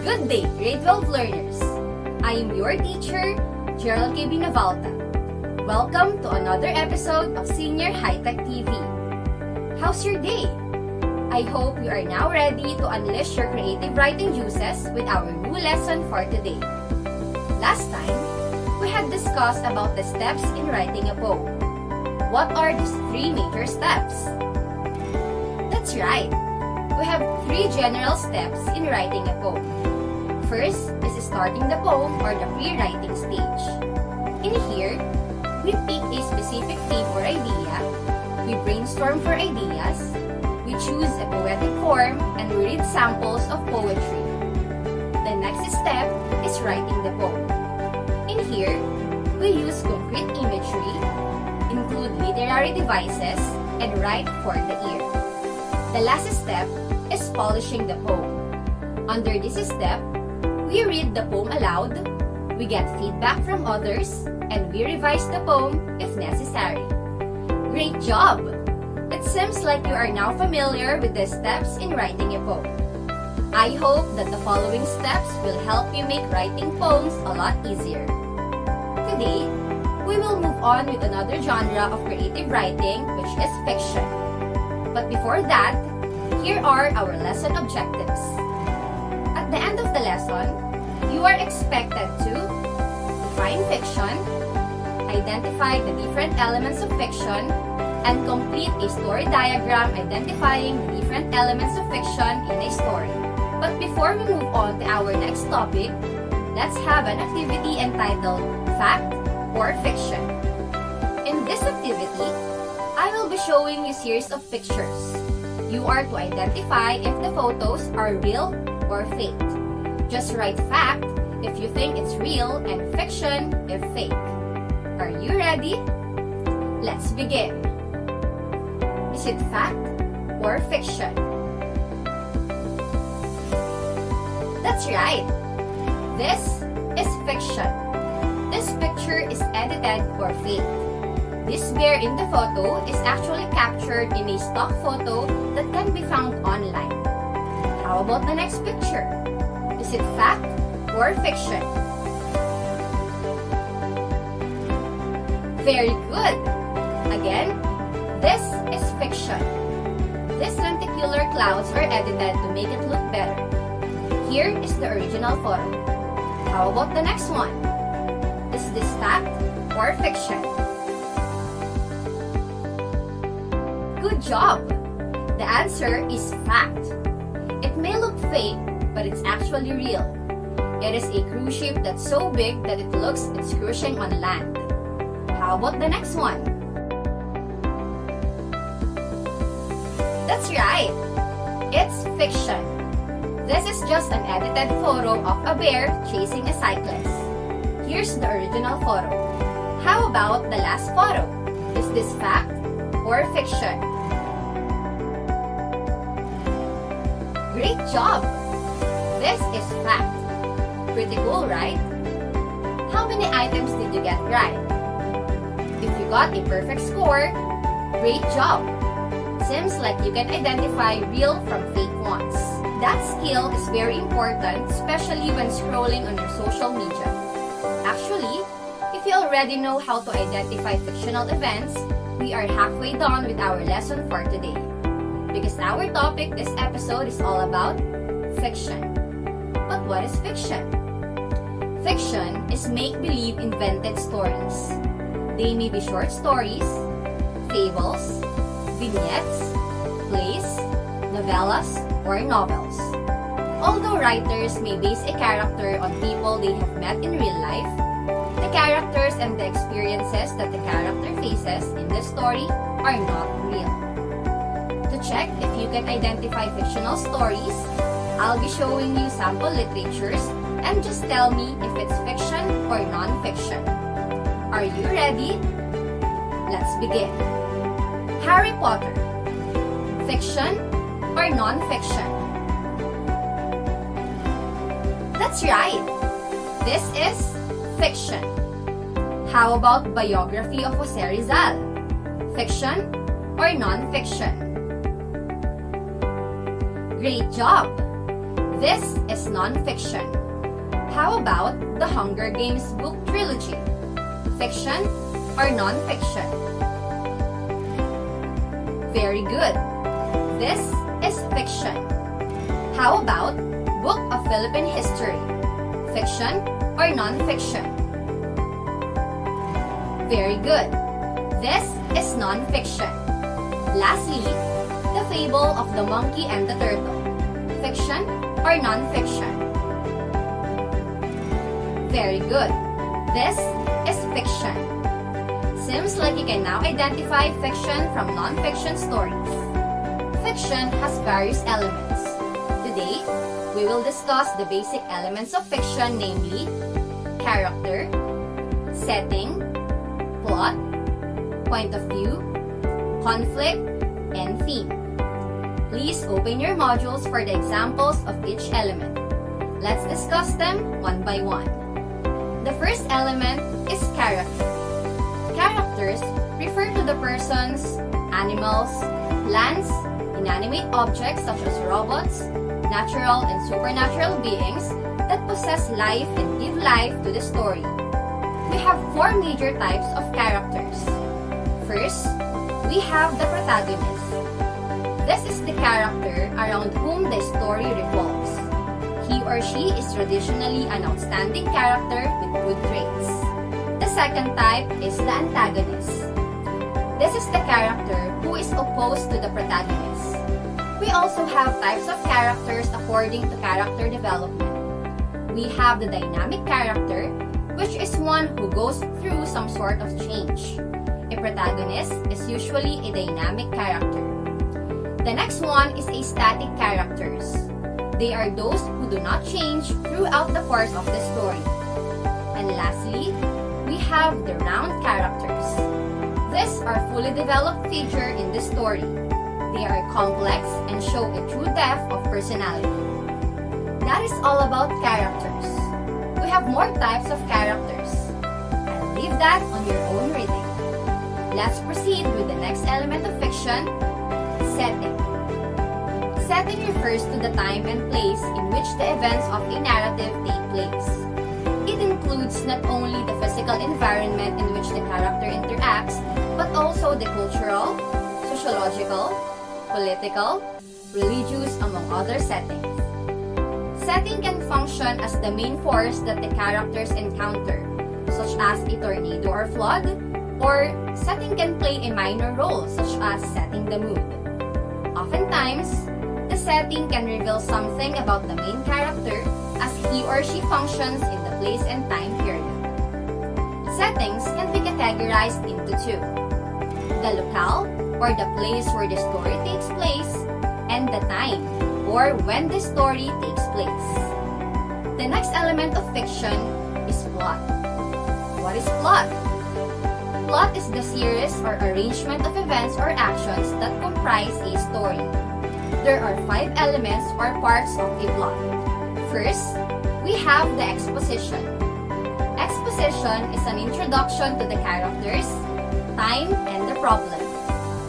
Good day, grade 12 learners. I am your teacher, Gerald K. Binavalta. Welcome to another episode of Senior High Tech TV. How's your day? I hope you are now ready to unleash your creative writing juices with our new lesson for today. Last time, we had discussed about the steps in writing a poem. What are these three major steps? That's right. We have three general steps in writing a poem. First is starting the poem or the pre-writing stage. In here, we pick a specific theme or idea, we brainstorm for ideas, we choose a poetic form, and we read samples of poetry. The next step is writing the poem. In here, we use concrete imagery, include literary devices, and write for the ear. The last step is polishing the poem. Under this step, we read the poem aloud, we get feedback from others, and we revise the poem if necessary. Great job! It seems like you are now familiar with the steps in writing a poem. I hope that the following steps will help you make writing poems a lot easier. Today, we will move on with another genre of creative writing, which is fiction. But before that, here are our lesson objectives. At the end of the lesson, you are expected to define fiction, identify the different elements of fiction, and complete a story diagram identifying the different elements of fiction in a story. But before we move on to our next topic, let's have an activity entitled Fact or Fiction. In this activity, I will be showing you a series of pictures. You are to identify if the photos are real or fake. Just write fact if you think it's real and fiction if fake. Are you ready? Let's begin. Is it fact or fiction? That's right. This is fiction. This picture is edited or fake. This bear in the photo is actually captured in a stock photo that can be found online. How about the next picture? Is it fact or fiction? Very good! Again, this is fiction. These lenticular clouds are edited to make it look better. Here is the original photo. How about the next one? Is this fact or fiction? Good job! The answer is fact. It may look fake, but it's actually real. It is a cruise ship that's so big that it looks it's cruising on land. How about the next one? That's right! It's fiction. This is just an edited photo of a bear chasing a cyclist. Here's the original photo. How about the last photo? Is this fact or fiction? Great job! This is fact. Pretty cool, right? How many items did you get right? If you got a perfect score, great job! Seems like you can identify real from fake ones. That skill is very important, especially when scrolling on your social media. Actually, if you already know how to identify fictional events, we are halfway done with our lesson for today. Because our topic this episode is all about fiction. But what is fiction? Fiction is make-believe invented stories. They may be short stories, fables, vignettes, plays, novellas, or novels. Although writers may base a character on people they have met in real life, the characters and the experiences that the character faces in the story are not real. To check if you can identify fictional stories, I'll be showing you sample literatures and just tell me if it's fiction or non-fiction. Are you ready? Let's begin. Harry Potter. Fiction or non-fiction? That's right. This is fiction. How about biography of Jose Rizal? Fiction or non-fiction? Great job! This is non-fiction. How about the Hunger Games book trilogy? Fiction or non-fiction? Very good. This is fiction. How about Book of Philippine History? Fiction or non-fiction? Very good. This is non-fiction. Lastly, The Fable of the Monkey and the Turtle. Fiction or non-fiction? Very good. This is fiction. Seems like you can now identify fiction from non-fiction stories. Fiction has various elements. Today, we will discuss the basic elements of fiction, namely character, setting, plot, point of view, conflict, and theme. Please open your modules for the examples of each element. Let's discuss them one by one. The first element is character. Characters refer to the persons, animals, plants, inanimate objects such as robots, natural and supernatural beings that possess life and give life to the story. We have four major types of characters. First, we have the protagonist. This is the character around whom the story revolves. He or she is traditionally an outstanding character with good traits. The second type is the antagonist. This is the character who is opposed to the protagonist. We also have types of characters according to character development. We have the dynamic character, which is one who goes through some sort of change. A protagonist is usually a dynamic character. The next one is a static characters. They are those who do not change throughout the course of the story. And lastly, we have the round characters. These are fully developed feature in the story. They are complex and show a true depth of personality. That is all about characters. We have more types of characters. I'll leave that on your own reading. Let's proceed with the next element of fiction, setting. Setting refers to the time and place in which the events of a narrative take place. It includes not only the physical environment in which the character interacts, but also the cultural, sociological, political, religious, among other settings. Setting can function as the main force that the characters encounter, such as a tornado or flood, or setting can play a minor role, such as setting the mood. Oftentimes, the setting can reveal something about the main character as he or she functions in the place and time period. Settings can be categorized into two: the locale, or the place where the story takes place, and the time, or when the story takes place. The next element of fiction is plot. What is plot? Plot is the series or arrangement of events or actions that comprise a story. There are 5 elements or parts of a plot. First, we have the exposition. Exposition is an introduction to the characters, time, and the problem.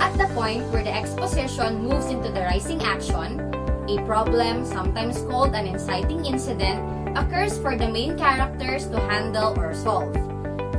At the point where the exposition moves into the rising action, a problem, sometimes called an inciting incident, occurs for the main characters to handle or solve.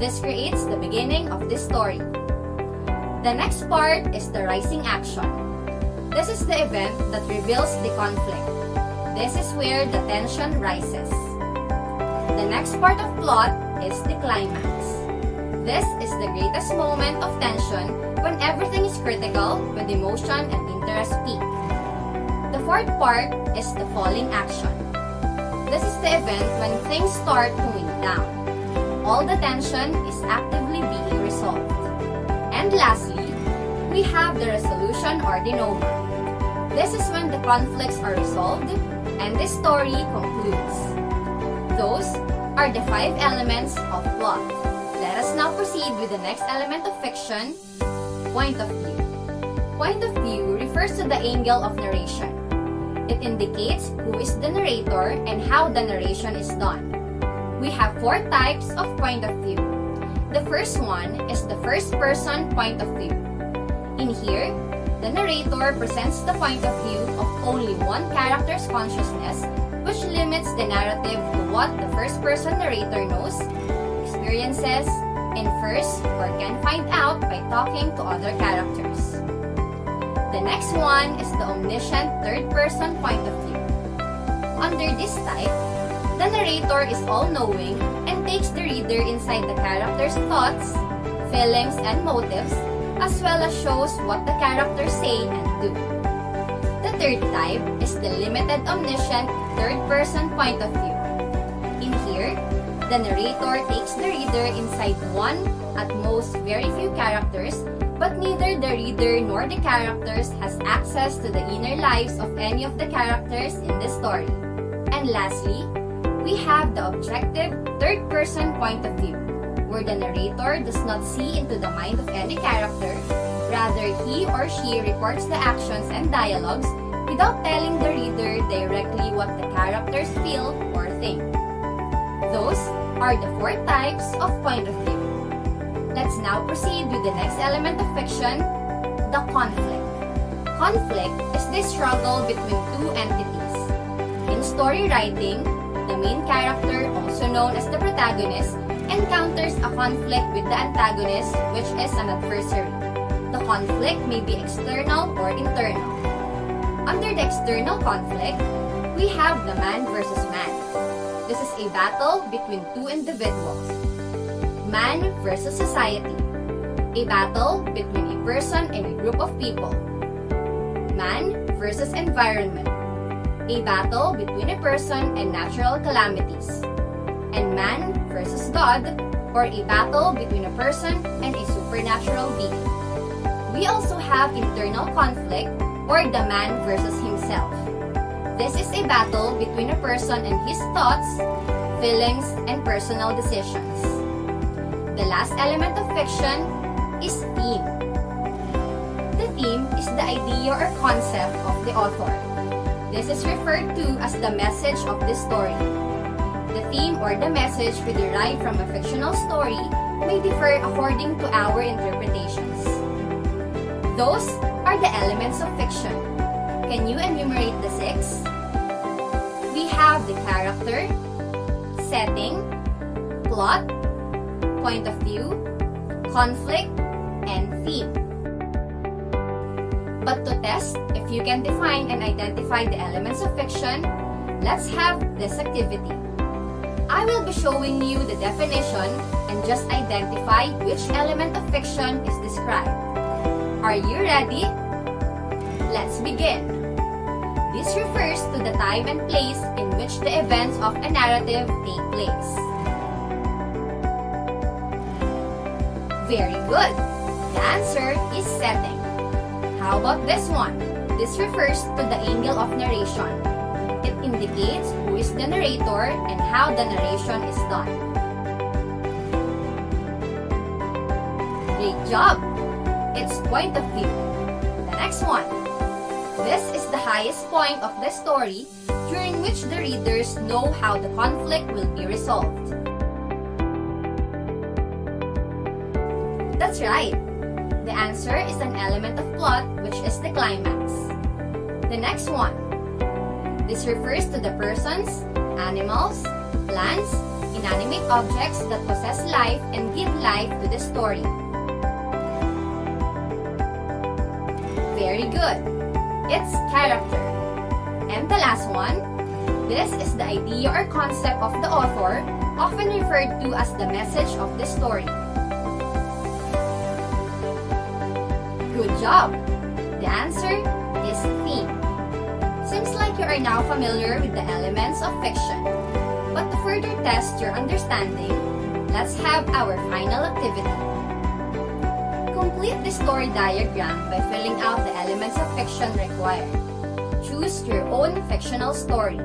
This creates the beginning of the story. The next part is the rising action. This is the event that reveals the conflict. This is where the tension rises. The next part of plot is the climax. This is the greatest moment of tension when everything is critical, with emotion and interest peak. The fourth part is the falling action. This is the event when things start to wind down. All the tension is actively being resolved. And lastly, we have the resolution or denouement. This is when the conflicts are resolved and the story concludes. Those are the 5 elements of plot. Let us now proceed with the next element of fiction, point of view. Point of view refers to the angle of narration. It indicates who is the narrator and how the narration is done. We have 4 types of point of view. The first one is the first person point of view. In here, the narrator presents the point of view of only one character's consciousness which limits the narrative to what the first-person narrator knows, experiences, infers, or can find out by talking to other characters. The next one is the omniscient third-person point of view. Under this type, the narrator is all-knowing and takes the reader inside the character's thoughts, feelings, and motives, as well as shows what the characters say and do. The third type is the limited omniscient third-person point of view. In here, the narrator takes the reader inside one, at most very few characters, but neither the reader nor the characters has access to the inner lives of any of the characters in the story. And lastly, we have the objective third-person point of view, where the narrator does not see into the mind of any character, rather he or she reports the actions and dialogues without telling the reader directly what the characters feel or think. Those are the 4 types of point of view. Let's now proceed with the next element of fiction, the conflict. Conflict is the struggle between two entities. In story writing, the main character, also known as the protagonist, encounters a conflict with the antagonist, which is an adversary. The conflict may be external or internal. Under the external conflict, we have the man versus man. This is a battle between two individuals. Man versus society. A battle between a person and a group of people. Man versus environment. A battle between a person and natural calamities. And man versus God, or a battle between a person and a supernatural being. We also have internal conflict, or the man versus himself. This is a battle between a person and his thoughts, feelings, and personal decisions. The last element of fiction is theme. The theme is the idea or concept of the author. This is referred to as the message of the story. The theme or the message we derive from a fictional story may differ according to our interpretations. Those are the elements of fiction. Can you enumerate the 6? We have the character, setting, plot, point of view, conflict, and theme. But to test if you can define and identify the elements of fiction, let's have this activity. I will be showing you the definition and just identify which element of fiction is described. Are you ready? Let's begin. This refers to the time and place in which the events of a narrative take place. Very good. The answer is setting. How about this one? This refers to the angle of narration. It indicates who is the narrator and how the narration is done. Great job! It's point of view. The next one. This is the highest point of the story during which the readers know how the conflict will be resolved. That's right. The answer is an element of plot, which is the climax. The next one. This refers to the persons, animals, plants, inanimate objects that possess life and give life to the story. Very good. It's character. And the last one. This is the idea or concept of the author, often referred to as the message of the story. Good job! The answer is theme. Seems like you are now familiar with the elements of fiction. But to further test your understanding, let's have our final activity. Complete the story diagram by filling out the elements of fiction required. Choose your own fictional story.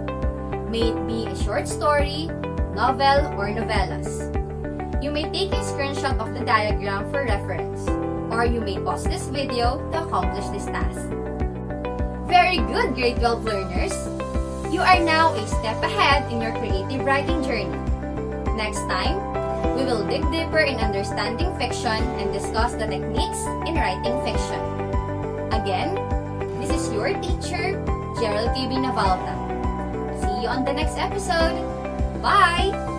May it be a short story, novel, or novellas. You may take a screenshot of the diagram for reference, or you may pause this video to accomplish this task. Very good, grade 12 learners! You are now a step ahead in your creative writing journey. Next time, we will dig deeper in understanding fiction and discuss the techniques in writing fiction. Again, this is your teacher, Gerald K. Navalta. See you on the next episode. Bye!